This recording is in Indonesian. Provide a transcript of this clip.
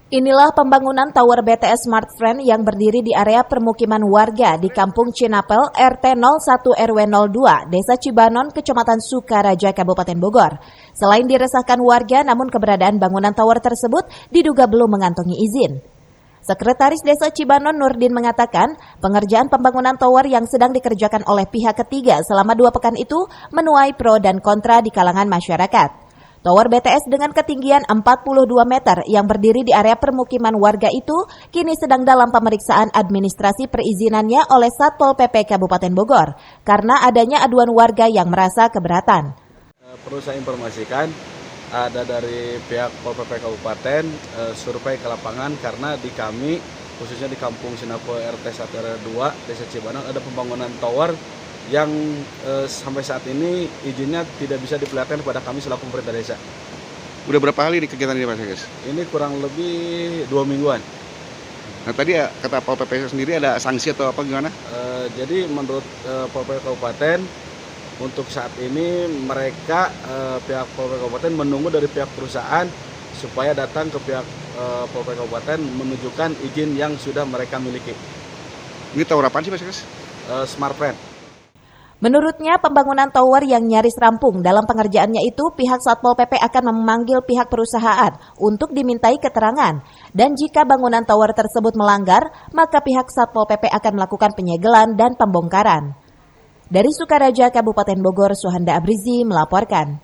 Inilah pembangunan tower BTS Smart Friend yang berdiri di area permukiman warga di Kampung Cinapel, RT 01 RW 02, Desa Cibanon, Kecamatan Sukaraja, Kabupaten Bogor. Selain diresahkan warga, namun keberadaan bangunan tower tersebut diduga belum mengantongi izin. Sekretaris Desa Cibanon Nurdin mengatakan, pengerjaan pembangunan tower yang sedang dikerjakan oleh pihak ketiga selama 2 pekan itu menuai pro dan kontra di kalangan masyarakat. Tower BTS dengan ketinggian 42 meter yang berdiri di area permukiman warga itu kini sedang dalam pemeriksaan administrasi perizinannya oleh Satpol PP Kabupaten Bogor karena adanya aduan warga yang merasa keberatan. Perlu saya informasikan, ada dari pihak Pol PP Kabupaten survei ke lapangan karena di kami, khususnya di Kampung Cinapel RT 1 RW 2 Desa Cibanon ada pembangunan tower yang sampai saat ini izinnya tidak bisa diperlihatkan kepada kami selaku pemerintah desa. Udah berapa kali di kegiatan ini Pak Sekes? Ini kurang lebih 2 mingguan. Nah tadi ya kata Pol PP sendiri ada sanksi atau apa gimana? Jadi menurut Pol PP Kabupaten untuk saat ini mereka pihak Pol PP Kabupaten menunggu dari pihak perusahaan supaya datang ke pihak Pol PP Kabupaten menunjukkan izin yang sudah mereka miliki. Ini tower apaan sih Pak Sekes? Smart Friend. Menurutnya, pembangunan tower yang nyaris rampung dalam pengerjaannya itu pihak Satpol PP akan memanggil pihak perusahaan untuk dimintai keterangan. Dan jika bangunan tower tersebut melanggar, maka pihak Satpol PP akan melakukan penyegelan dan pembongkaran. Dari Sukaraja, Kabupaten Bogor, Suhanda Abrizi melaporkan.